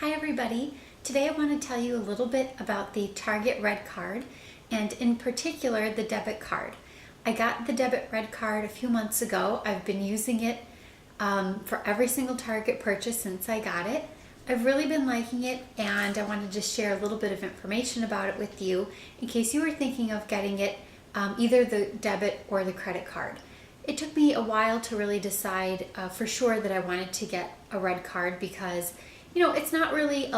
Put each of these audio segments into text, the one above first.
Hi everybody. Today I want to tell you a little bit about the Target Red Card and in particular the debit card. I got the debit Red Card a few months ago. I've been using it for every single Target purchase since I got it. I've really been liking it and I wanted to share a little bit of information about it with you in case you were thinking of getting it, either the debit or the credit card. It took me a while to really decide for sure that I wanted to get a red card because, it's not really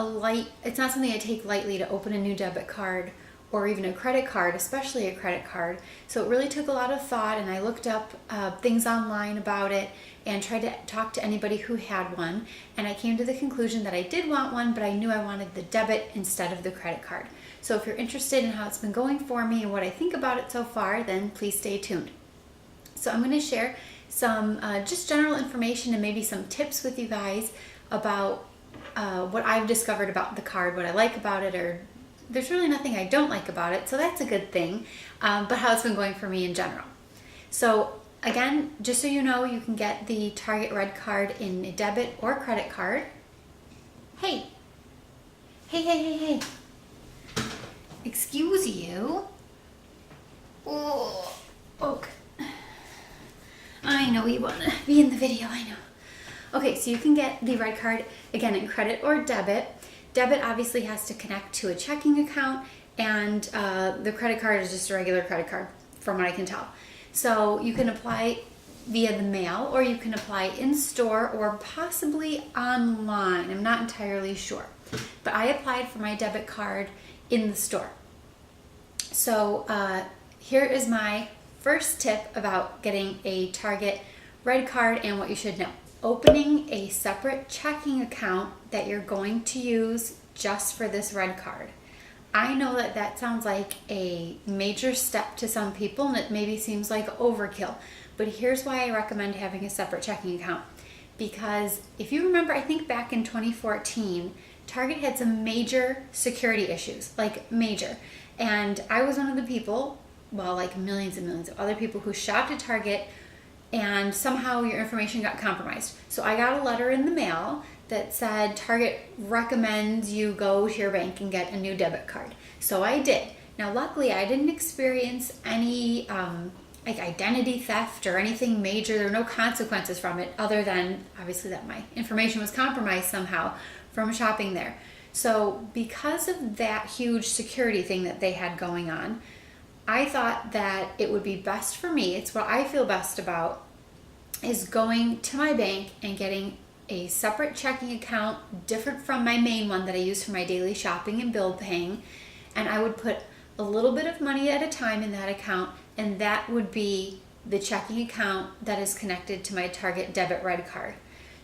it's not something I take lightly to open a new debit card or even a credit card, especially a credit card. So it really took a lot of thought, and I looked up things online about it and tried to talk to anybody who had one. And I came to the conclusion that I did want one, but I knew I wanted the debit instead of the credit card. So if you're interested in how it's been going for me and what I think about it so far, then please stay tuned. So I'm going to share some just general information and maybe some tips with you guys about what I've discovered about the card, what I like about it, or there's really nothing I don't like about it, so that's a good thing, but how it's been going for me in general. So again, just so you know, you can get the Target Red Card in a debit or credit card. Hey! Hey! Excuse you. Oh, okay. I know you want to be in the video, I know. Okay, so you can get the red card, again, in credit or debit. Debit obviously has to connect to a checking account, and the credit card is just a regular credit card, from what I can tell. So you can apply via the mail, or you can apply in store, or possibly online. I'm not entirely sure. But I applied for my debit card in the store. So here is my first tip about getting a Target Red Card and what you should know. Opening a separate checking account that you're going to use just for this red card. I know that that sounds like a major step to some people and it maybe seems like overkill, but here's why I recommend having a separate checking account. Because if you remember, I think back in 2014, Target had some major security issues, like major. And I was one of the people, well, like millions and millions of other people who shopped at Target, and somehow your information got compromised. So I got a letter in the mail that said Target recommends you go to your bank and get a new debit card. So I did. Now luckily I didn't experience any like identity theft or anything major. There were no consequences from it other than obviously that my information was compromised somehow from shopping there. So because of that huge security thing that they had going on, I thought that it would be best for me, it's what I feel best about, is going to my bank and getting a separate checking account different from my main one that I use for my daily shopping and bill paying. And I would put a little bit of money at a time in that account, and that would be the checking account that is connected to my Target Debit Red Card.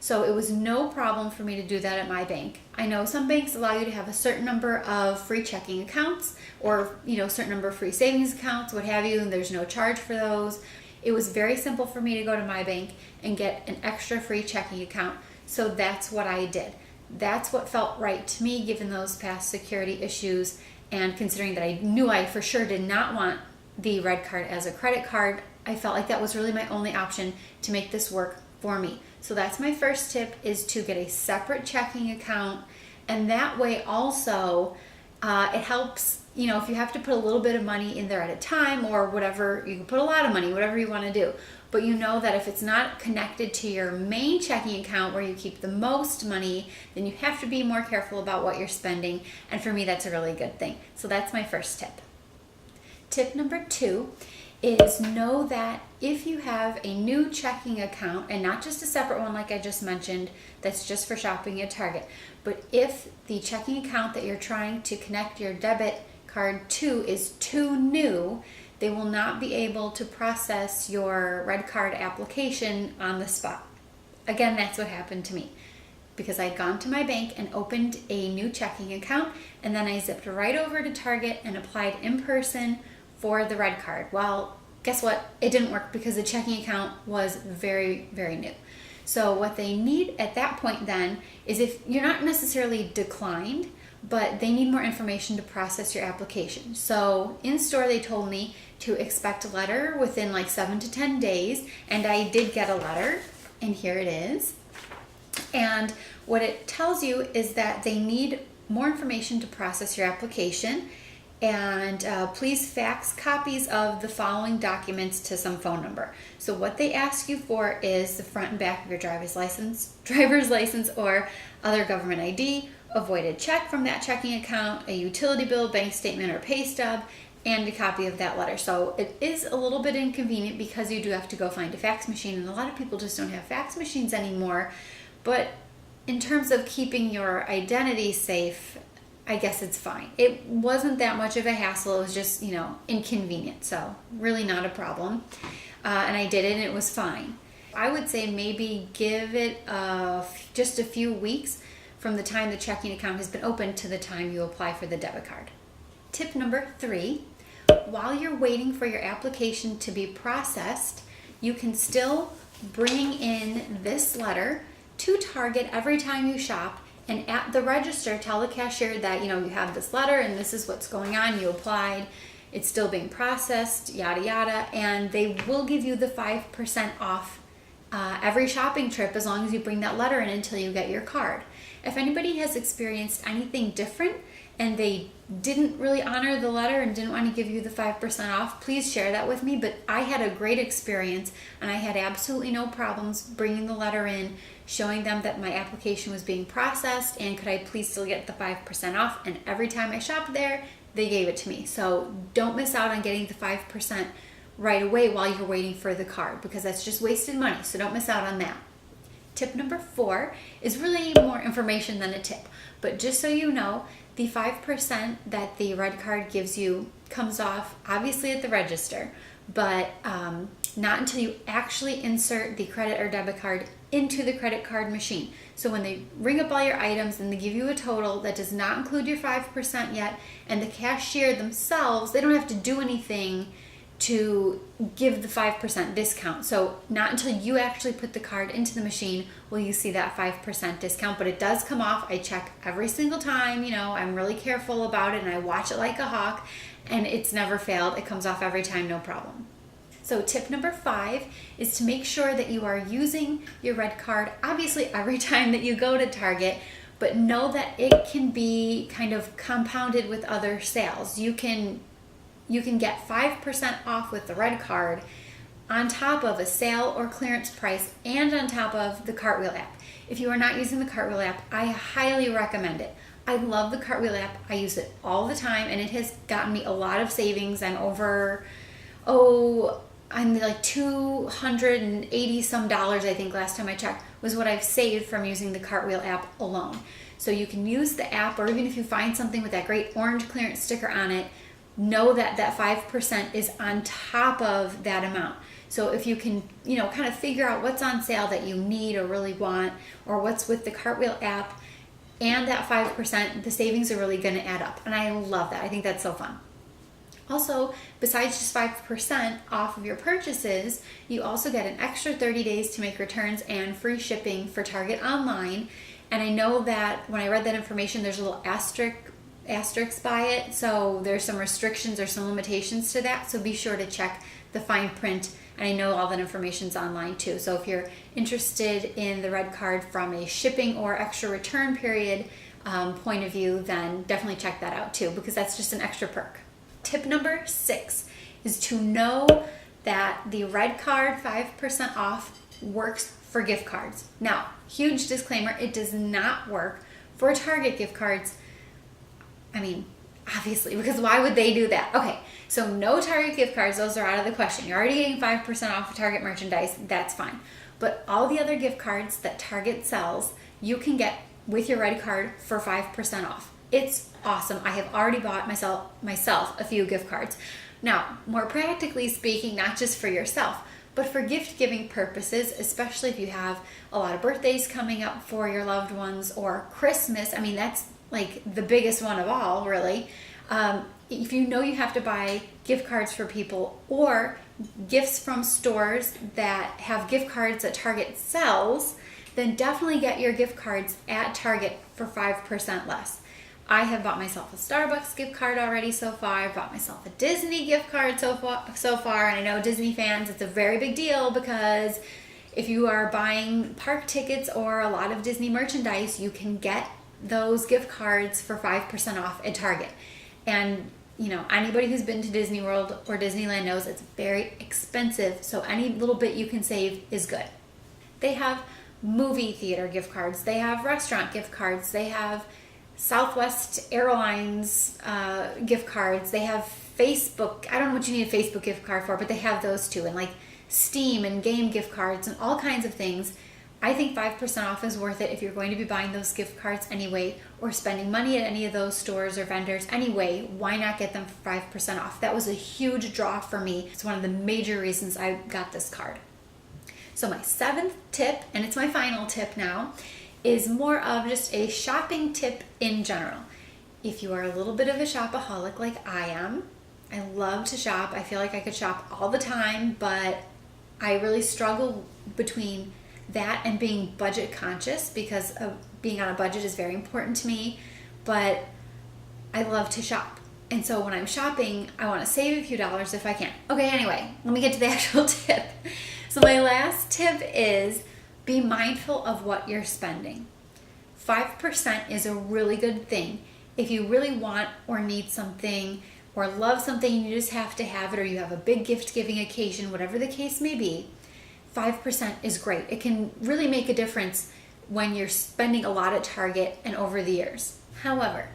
So it was no problem for me to do that at my bank. I know some banks allow you to have a certain number of free checking accounts or, a certain number of free savings accounts, what have you, and there's no charge for those. It was very simple for me to go to my bank and get an extra free checking account. So that's what I did. That's what felt right to me given those past security issues, and considering that I knew I for sure did not want the red card as a credit card, I felt like that was really my only option to make this work for me. So that's my first tip, is to get a separate checking account, and that way also it helps, if you have to put a little bit of money in there at a time or whatever, you can put a lot of money, whatever you want to do. But you know that if it's not connected to your main checking account where you keep the most money, then you have to be more careful about what you're spending. And for me, that's a really good thing. So that's my first tip. Tip number 2 is know that if you have a new checking account, and not just a separate one like I just mentioned, that's just for shopping at Target, but if the checking account that you're trying to connect your debit card to is too new, they will not be able to process your red card application on the spot. Again, that's what happened to me, because I'd gone to my bank and opened a new checking account, and then I zipped right over to Target and applied in person for the red card. Well, guess what? It didn't work because the checking account was very, very new. So what they need at that point then is, if you're not necessarily declined, but they need more information to process your application. So in store they told me to expect a letter within like 7 to 10 days, and I did get a letter, and here it is. And What it tells you is that they need more information to process your application, and please fax copies of the following documents to some phone number. So what they ask you for is the front and back of your driver's license or other government ID, a voided check from that checking account, a utility bill, bank statement, or pay stub, and a copy of that letter. So it is a little bit inconvenient because you do have to go find a fax machine, and a lot of people just don't have fax machines anymore. But in terms of keeping your identity safe, I guess it's fine. It wasn't that much of a hassle. It was just, inconvenient. So really not a problem. And I did it and it was fine. I would say maybe give it just a few weeks from the time the checking account has been opened to the time you apply for the debit card. Tip number 3, while you're waiting for your application to be processed, you can still bring in this letter to Target every time you shop, and at the register tell the cashier that you have this letter and this is what's going on, you applied, it's still being processed, yada yada, and they will give you the 5% off every shopping trip as long as you bring that letter in until you get your card. If anybody has experienced anything different and they didn't really honor the letter and didn't want to give you the 5% off, please share that with me. But I had a great experience and I had absolutely no problems bringing the letter in, showing them that my application was being processed and could I please still get the 5% off. And every time I shopped there, they gave it to me. So don't miss out on getting the 5% right away while you're waiting for the card, because that's just wasted money. So don't miss out on that. Tip number 4 is really more information than a tip, but just so you know, the 5% that the red card gives you comes off obviously at the register, but not until you actually insert the credit or debit card into the credit card machine. So when they ring up all your items and they give you a total that does not include your 5% yet, and the cashier themselves, they don't have to do anything to give the 5% discount. So not until you actually put the card into the machine will you see that 5% discount, but it does come off. I check every single time, I'm really careful about it and I watch it like a hawk, and it's never failed. It comes off every time, no problem. So tip number 5 is to make sure that you are using your red card, obviously every time that you go to Target, but know that it can be kind of compounded with other sales. You can get 5% off with the red card on top of a sale or clearance price and on top of the Cartwheel app. If you are not using the Cartwheel app, I highly recommend it. I love the Cartwheel app. I use it all the time and it has gotten me a lot of savings. I'm like $280 some, I think last time I checked, was what I've saved from using the Cartwheel app alone. So you can use the app, or even if you find something with that great orange clearance sticker on it, know that that 5% is on top of that amount. So if you can, kind of figure out what's on sale that you need or really want, or what's with the Cartwheel app and that 5%, the savings are really going to add up. And I love that. I think that's so fun. Also, besides just 5% off of your purchases, you also get an extra 30 days to make returns and free shipping for Target online. And I know that when I read that information, there's a little asterisk by it, so there's some restrictions or some limitations to that, so be sure to check the fine print, and I know all that information's online too. So if you're interested in the red card from a shipping or extra return period point of view, then definitely check that out too, because that's just an extra perk. Tip number 6 is to know that the red card 5% off works for gift cards. Now, huge disclaimer, it does not work for Target gift cards. I mean, obviously, because why would they do that? Okay, so no Target gift cards, those are out of the question. You're already getting 5% off of Target merchandise, that's fine. But all the other gift cards that Target sells, you can get with your red card for 5% off. It's awesome. I have already bought myself a few gift cards. Now, more practically speaking, not just for yourself, but for gift-giving purposes, especially if you have a lot of birthdays coming up for your loved ones, or Christmas. I mean, that's like the biggest one of all, really. If you know you have to buy gift cards for people or gifts from stores that have gift cards that Target sells, then definitely get your gift cards at Target for 5% less. I have bought myself a Starbucks gift card already so far. I've bought myself a Disney gift card so far. And I know Disney fans, it's a very big deal because If you are buying park tickets or a lot of Disney merchandise, you can get those gift cards for 5% off at Target. And you know, anybody who's been to Disney World or Disneyland knows it's very expensive, so any little bit you can save is good. They have movie theater gift cards, they have restaurant gift cards, they have Southwest Airlines gift cards, they have Facebook, I don't know what you need a Facebook gift card for, but they have those too, and like Steam and game gift cards and all kinds of things. I think 5% off is worth it if you're going to be buying those gift cards anyway, or spending money at any of those stores or vendors anyway. Why not get them for 5% off? That was a huge draw for me. It's one of the major reasons I got this card. So my 7th tip, and it's my final tip now, is more of just a shopping tip in general. If you are a little bit of a shopaholic like I am, I love to shop. I feel like I could shop all the time, but I really struggle between that and being budget conscious, because being on a budget is very important to me, but I love to shop. And so when I'm shopping, I want to save a few dollars if I can. Okay, anyway, let me get to the actual tip. So my last tip is be mindful of what you're spending. 5% is a really good thing. If you really want or need something or love something and you just have to have it, or you have a big gift giving occasion, whatever the case may be, 5% is great. It can really make a difference when you're spending a lot at Target and over the years. However,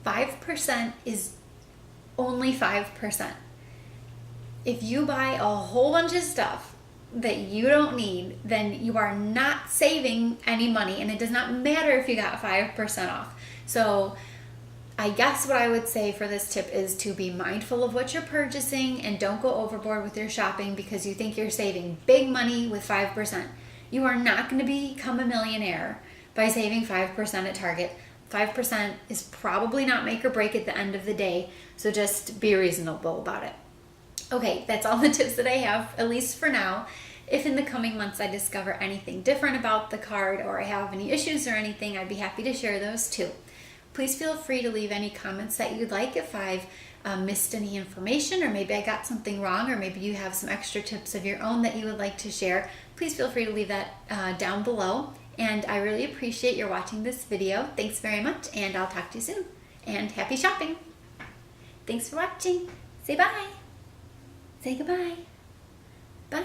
5% is only 5%. If you buy a whole bunch of stuff that you don't need, then you are not saving any money, and it does not matter if you got 5% off. So I guess what I would say for this tip is to be mindful of what you're purchasing and don't go overboard with your shopping because you think you're saving big money with 5%. You are not going to become a millionaire by saving 5% at Target. 5% is probably not make or break at the end of the day, so just be reasonable about it. Okay, that's all the tips that I have, at least for now. If in the coming months I discover anything different about the card, or I have any issues or anything, I'd be happy to share those too. Please feel free to leave any comments that you'd like if I've missed any information, or maybe I got something wrong, or maybe you have some extra tips of your own that you would like to share. Please feel free to leave that down below. And I really appreciate your watching this video. Thanks very much, and I'll talk to you soon. And happy shopping. Thanks for watching. Say bye. Say goodbye. Bye.